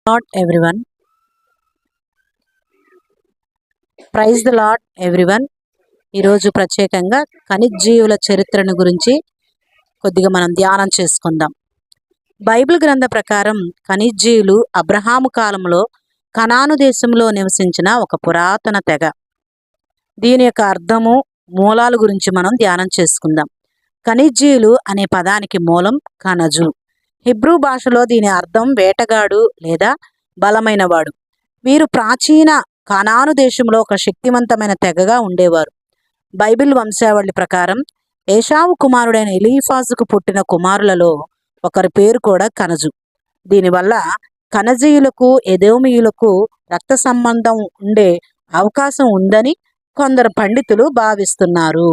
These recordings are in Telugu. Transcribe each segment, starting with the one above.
Lord everyone. Praise the lord everyone. ఈరోజు ప్రత్యేకంగా ఖనిజీవుల చరిత్రను గురించి కొద్దిగా మనం ధ్యానం చేసుకుందాం. బైబిల్ గ్రంథ ప్రకారం ఖనిజీవులు అబ్రహాము కాలంలో కనాను దేశంలో నివసించిన ఒక పురాతన తెగ. దీని యొక్క అర్థము, మూలాల గురించి మనం ధ్యానం చేసుకుందాం. ఖనిజీయులు అనే పదానికి మూలం కనజు. హిబ్రూ భాషలో దీని అర్థం వేటగాడు లేదా బలమైనవాడు. వీరు ప్రాచీన కనాను దేశంలో ఒక శక్తివంతమైన తెగగా ఉండేవారు. బైబిల్ వంశావళి ప్రకారం ఏషావు కుమారుడైన ఎలీఫాజుకు పుట్టిన కుమారులలో ఒకరి పేరు కూడా కనజు. దీనివల్ల కనజీయులకు ఎదోమీయులకు రక్త సంబంధం ఉండే అవకాశం ఉందని కొందరు పండితులు భావిస్తున్నారు.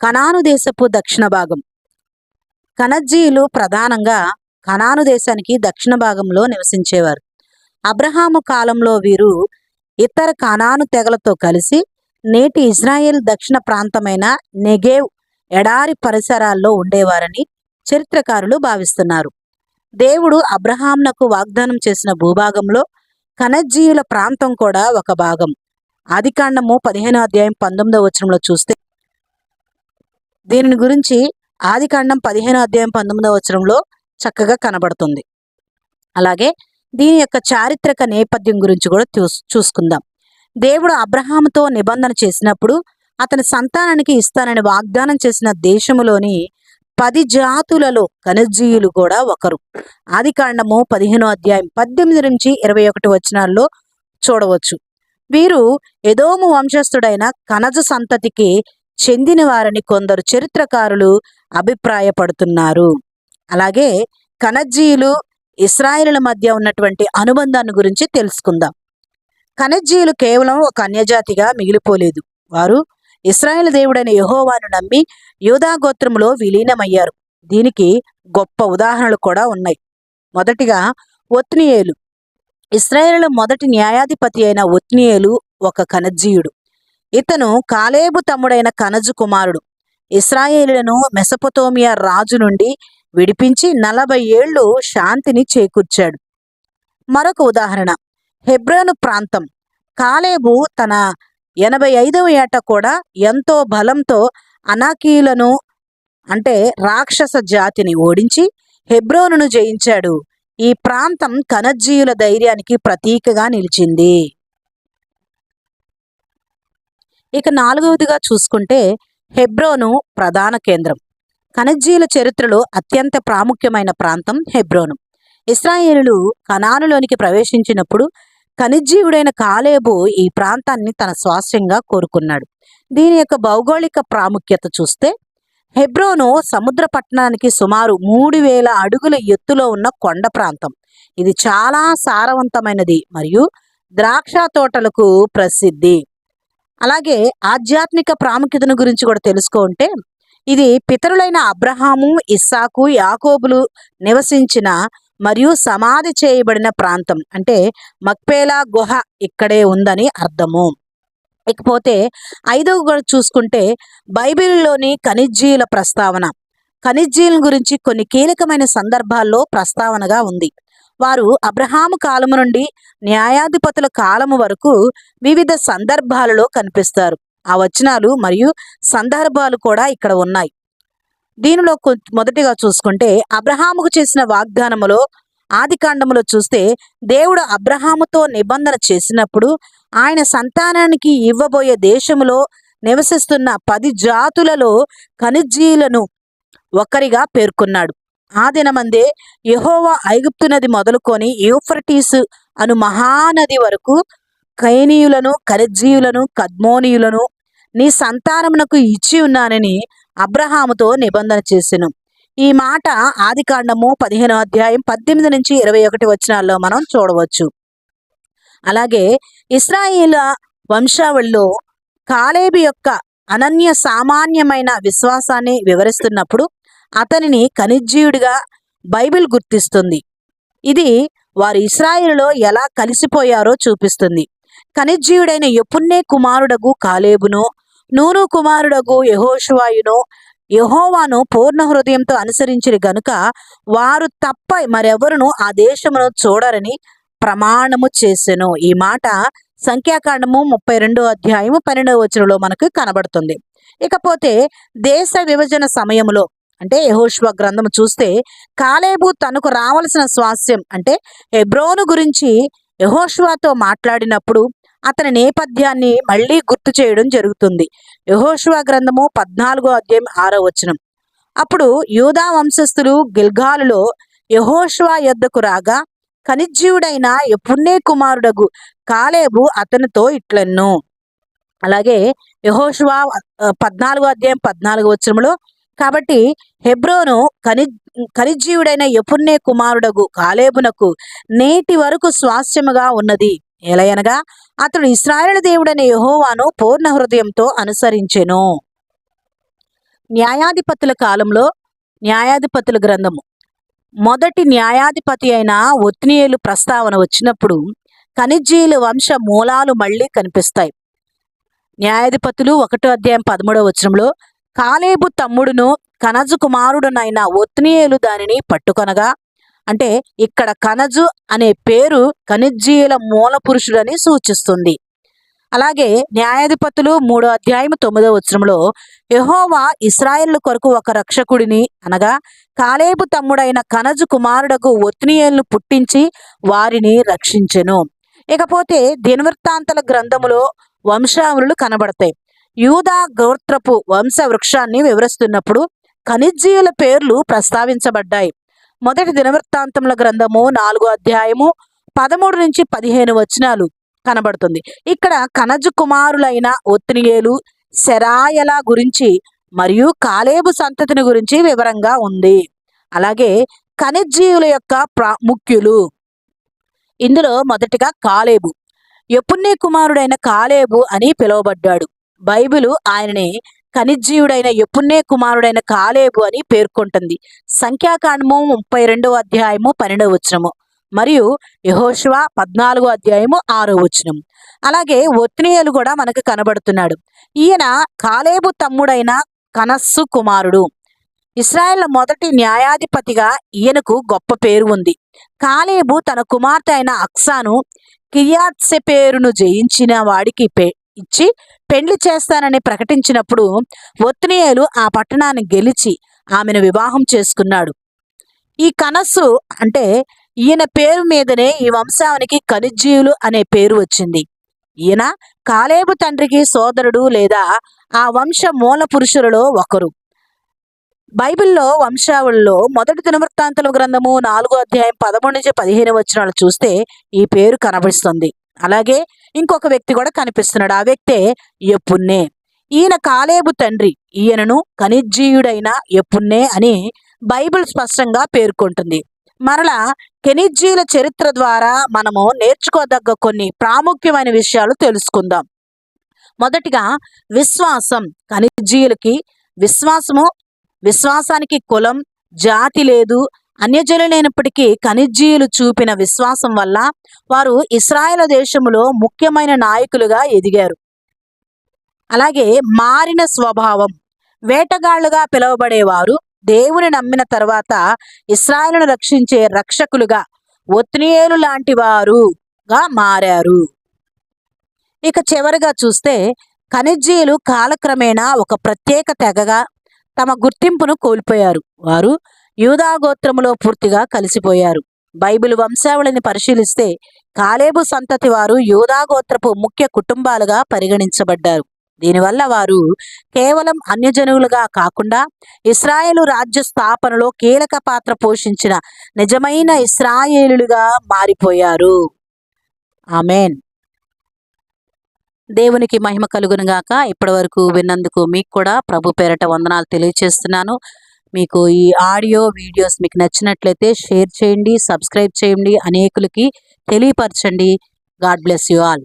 కనాను దేశపు దక్షిణ భాగం. కనజ్జీయులు ప్రధానంగా కనాను దేశానికి దక్షిణ భాగంలో నివసించేవారు. అబ్రహాము కాలంలో వీరు ఇతర కనాను తెగలతో కలిసి నేటి ఇజ్రాయెల్ దక్షిణ ప్రాంతమైన నెగేవ్ ఎడారి పరిసరాల్లో ఉండేవారని చరిత్రకారులు భావిస్తున్నారు. దేవుడు అబ్రహాంనకు వాగ్దానం చేసిన భూభాగంలో కనజ్జీయుల ప్రాంతం కూడా ఒక భాగం. ఆదికాండము 15వ అధ్యాయం 19వ వచనంలో చూస్తే దీనిని గురించి ఆదికాండం 15వ అధ్యాయం 19వ వచనంలో చక్కగా కనబడుతుంది. అలాగే దీని యొక్క చారిత్రక నేపథ్యం గురించి కూడా చూసుకుందాం. దేవుడు అబ్రహాముతో నిబంధన చేసినప్పుడు అతని సంతానానికి ఇస్తానని వాగ్దానం చేసిన దేశములోని 10 జాతులలో కనజ్జీయులు కూడా ఒకరు. ఆదికాండము 15వ అధ్యాయం 18 నుంచి 21 వచనాల్లో చూడవచ్చు. వీరు ఎదోము వంశస్థుడైన కనజు సంతతికి చెందిన వారని కొందరు చరిత్రకారులు అభిప్రాయపడుతున్నారు. అలాగే కనజ్జీయులు ఇశ్రాయేలుల మధ్య ఉన్నటువంటి అనుబంధాన్ని గురించి తెలుసుకుందాం. కనజ్జీయులు కేవలం ఒక అన్యజాతిగా మిగిలిపోలేదు. వారు ఇశ్రాయేలు దేవుడైన యెహోవాను నమ్మి యూదా గోత్రంలో విలీనమయ్యారు. దీనికి గొప్ప ఉదాహరణలు కూడా ఉన్నాయి. మొదటిగా ఒత్నియేలు. ఇశ్రాయేలు మొదటి న్యాయాధిపతి అయిన ఒత్నియేలు ఒక కనజ్జీయుడు. ఇతను కాలేబు తమ్ముడైన కనజు కుమారుడు. ఇశ్రాయేలులను మెసొపొతేమియా రాజు నుండి విడిపించి 40 ఏళ్లు శాంతిని చేకూర్చాడు. మరొక ఉదాహరణ హెబ్రోను ప్రాంతం. కాలేబు తన 85వ ఏట కూడా ఎంతో బలంతో అనాకీయులను అంటే రాక్షస జాతిని ఓడించి హెబ్రోనును జయించాడు. ఈ ప్రాంతం కనజ్జీయుల ధైర్యానికి ప్రతీకగా నిలిచింది. ఇక 4వదిగా చూసుకుంటే హెబ్రోను ప్రధాన కేంద్రం. కనజ్జీయుల చరిత్రలో అత్యంత ప్రాముఖ్యమైన ప్రాంతం హెబ్రోను. ఇశ్రాయేలులు కనానులోనికి ప్రవేశించినప్పుడు కనజ్జీయుడైన కాలేబు ఈ ప్రాంతాన్ని తన స్వాస్థ్యంగా కోరుకున్నాడు. దీని యొక్క భౌగోళిక ప్రాముఖ్యత చూస్తే హెబ్రోను సముద్ర పట్టణానికి సుమారు 3000 అడుగుల ఎత్తులో ఉన్న కొండ ప్రాంతం. ఇది చాలా సారవంతమైనది మరియు ద్రాక్ష తోటలకు ప్రసిద్ధి. అలాగే ఆధ్యాత్మిక ప్రాముఖ్యతను గురించి కూడా తెలుసుకుంటే ఇది పితరులైన అబ్రహాము, ఇస్సాకు, యాకోబులు నివసించిన మరియు సమాధి చేయబడిన ప్రాంతం. అంటే మక్పేలా గుహ ఇక్కడే ఉందని అర్థము. ఇకపోతే 5వ కూడా చూసుకుంటే బైబిల్లోని ఖనిజీయుల ప్రస్తావన. ఖనిజీయుల గురించి కొన్ని కీలకమైన సందర్భాల్లో ప్రస్తావనగా ఉంది. వారు అబ్రహాము కాలము నుండి న్యాయాధిపతుల కాలము వరకు వివిధ సందర్భాలలో కనిపిస్తారు. ఆ వచనాలు మరియు సందర్భాలు కూడా ఇక్కడ ఉన్నాయి. దీనిలో మొదటిగా చూసుకుంటే అబ్రహాముకు చేసిన వాగ్దానములో ఆదికాండములో చూస్తే దేవుడు అబ్రహాముతో నిబంధన చేసినప్పుడు ఆయన సంతానానికి ఇవ్వబోయే దేశములో నివసిస్తున్న 10 జాతులలో ఖనిజీయులను ఒకరిగా పేర్కొన్నాడు. ఆ దినమందే యెహోవా ఐగుప్తు నది మొదలుకొని యూఫ్రటీసు అను మహానది వరకు కయనీయులను, కనజ్జీయులను, కద్మోనీయులను నీ సంతానమునకు ఇచ్చి ఉన్నానని అబ్రహాముతో నిబంధన చేసెను. ఈ మాట ఆదికాండము 15వ అధ్యాయం 18 నుంచి 21 వచనాల్లో మనం చూడవచ్చు. అలాగే ఇశ్రాయేలు వంశావళిలో కాలేబు యొక్క అనన్య సామాన్యమైన విశ్వాసాన్ని వివరిస్తున్నప్పుడు అతనిని ఖనిజీయుడిగా బైబిల్ గుర్తిస్తుంది. ఇది వారు ఇశ్రాయేలులో ఎలా కలిసిపోయారో చూపిస్తుంది. ఖనిజీయుడైన యెఫున్నె కుమారుడగు కాలేబును, నూను కుమారుడగు యెహోషువాయును యెహోవాను పూర్ణ హృదయంతో అనుసరించిరి గనుక వారు తప్ప మరెవరును ఆ దేశమును చూడరని ప్రమాణము చేసెను. ఈ మాట సంఖ్యాకాండము 32 అధ్యాయము 12 వచనంలో మనకు కనబడుతుంది. ఇకపోతే దేశ విభజన సమయంలో అంటే యెహోషువ గ్రంథము చూస్తే కాలేబు తనకు రావలసిన స్వాస్థ్యం అంటే హెబ్రోను గురించి యెహోషువతో మాట్లాడినప్పుడు అతని నేపథ్యాన్ని మళ్ళీ గుర్తు చేయడం జరుగుతుంది. యెహోషువ గ్రంథము 14 అధ్యాయం 6 వచనం. అప్పుడు యూదా వంశస్థులు గిల్గాలులో యెహోషువ యొద్దకు రాగా కనిజ్జీవుడైన యెఫున్నె కుమారుడగు కాలేబు అతనితో ఇట్లెన్ను. అలాగే యెహోషువ 14 అధ్యాయం 14 వచనంలో కాబట్టి హెబ్రోను కనిజ్జీవుడైన యెఫున్నె కుమారుడగు కాలేబునకు నేటి వరకు స్వాస్థ్యముగా ఉన్నది. ఎలయనగా అతడు ఇశ్రాయేలు దేవుడైన యెహోవాను పూర్ణ హృదయంతో అనుసరించెను. న్యాయాధిపతుల కాలంలో న్యాయాధిపతుల గ్రంథము మొదటి న్యాయాధిపతి అయిన ఒత్నియేలు ప్రస్తావన వచ్చినప్పుడు కనిజ్జీయుల వంశ మూలాలు మళ్ళీ కనిపిస్తాయి. న్యాయాధిపతులు 1 అధ్యాయం 13 వచనంలో కాలేబు తమ్ముడును కనజు కుమారుడునైన ఒత్నియేలు దానిని పట్టుకొనగా అంటే ఇక్కడ కనజు అనే పేరు కనిజ్జీయుల మూల పురుషుడని సూచిస్తుంది. అలాగే న్యాయాధిపతులు 3 అధ్యాయం 9 వచనంలో యెహోవా ఇశ్రాయేలు కొరకు ఒక రక్షకుడిని అనగా కాలేబు తమ్ముడైన కనజు కుమారుడకు ఒత్నియేలును పుట్టించి వారిని రక్షించెను. ఇకపోతే దినవృత్తాంతాల గ్రంథములో వంశావళులు కనబడతాయి. యూదా గోత్రపు వంశ వృక్షాన్ని వివరిస్తున్నప్పుడు కనిజ్జీయుల పేర్లు ప్రస్తావించబడ్డాయి. మొదటి దినవృత్తాంతముల గ్రంథము 4 అధ్యాయము 13 నుంచి 15 వచనాలు కనబడుతుంది. ఇక్కడ కనజు కుమారులైన ఒత్నియేలు, సెరాయల గురించి మరియు కాలేబు సంతతిని గురించి వివరంగా ఉంది. అలాగే కనిజ్జీయుల యొక్క ప్రాముఖ్యులు ఇందులో మొదటిగా కాలేబు. యెఫున్నె కుమారుడైన కాలేబు అని పిలువబడ్డాడు. బైబిలు ఆయనని కనిజ్జీయుడైన యెఫున్నె కుమారుడైన కాలేబు అని పేర్కొంటుంది. సంఖ్యాకాండము 32 అధ్యాయము 12 వచనము మరియు యెహోషువ 14 అధ్యాయము 6 వచనం. అలాగే ఒత్నియేలు కూడా మనకు కనబడుతున్నాడు. ఈయన కాలేబు తమ్ముడైన కనస్సు కుమారుడు. ఇశ్రాయేల్ మొదటి న్యాయాధిపతిగా ఈయనకు గొప్ప పేరు ఉంది. కాలేబు తన కుమార్తె అయిన అక్సాను కిర్యత్సెఫెరును జయించిన వాడికి ఇచ్చి పెండ్లి చేస్తానని ప్రకటించినప్పుడు ఒత్నియేలు ఆ పట్టణాన్ని గెలిచి ఆమెను వివాహం చేసుకున్నాడు. ఈ కనస్సు అంటే ఈయన పేరు మీదనే ఈ వంశానికి కనిజ్జీయులు అనే పేరు వచ్చింది. ఈయన కాలేబు తండ్రికి సోదరుడు లేదా ఆ వంశ మూల పురుషులలో ఒకరు. బైబిల్లో వంశావళిలో మొదటి దినవృత్తాంతాల గ్రంథము 4 అధ్యాయం 13 నుంచి 15 వచనాలు చూస్తే ఈ పేరు కనిపిస్తుంది. అలాగే ఇంకొక వ్యక్తి కూడా కనిపిస్తున్నాడు. ఆ వ్యక్తే యెఫున్నె. ఈయన కాలేబు తండ్రి. ఈయనను కనిజ్జీయుడైన యెఫున్నె అని బైబిల్ స్పష్టంగా పేర్కొంటుంది. మరలా కెనిజ్జీల చరిత్ర ద్వారా మనము నేర్చుకోదగ్గ కొన్ని ప్రాముఖ్యమైన విషయాలు తెలుసుకుందాం. మొదటిగా విశ్వాసం. కనిజ్జీయులకి విశ్వాసానికి కులం, జాతి లేదు. అన్యజనులైనప్పటికీ కనిజ్జీయులు చూపిన విశ్వాసం వల్ల వారు ఇశ్రాయేలు దేశములో ముఖ్యమైన నాయకులుగా ఎదిగారు. అలాగే మారిన స్వభావం. వేటగాళ్లుగా పిలువబడేవారు దేవుని నమ్మిన తర్వాత ఇశ్రాయేలును రక్షించే రక్షకులుగా ఒత్నియేలు లాంటి వారుగా మారారు. ఇక చివరిగా చూస్తే కనిజ్జీయులు కాలక్రమేణా ఒక ప్రత్యేక తెగగా తమ గుర్తింపును కోల్పోయారు. వారు యూదా గోత్రములో పూర్తిగా కలిసిపోయారు. బైబిల్ వంశావళిని పరిశీలిస్తే కాలేబు సంతతి వారు యూదా గోత్రపు ముఖ్య కుటుంబాలుగా పరిగణించబడ్డారు. దీనివల్ల వారు కేవలం అన్యజనులుగా కాకుండా ఇశ్రాయేలు రాజ్య స్థాపనలో కీలక పాత్ర పోషించిన నిజమైన ఇశ్రాయేలుగా మారిపోయారు. ఆమెన్. దేవునికి మహిమ కలుగునుగాక. ఇప్పటి వరకు విన్నందుకు మీకు కూడా ప్రభు పేరట వందనాలు తెలియజేస్తున్నాను. మీకు ఈ ఆడియో వీడియోస్ మీకు నచ్చినట్లయితే షేర్ చేయండి, సబ్స్క్రైబ్ చేయండి, అనేకులకి తెలియపరచండి. God bless you all.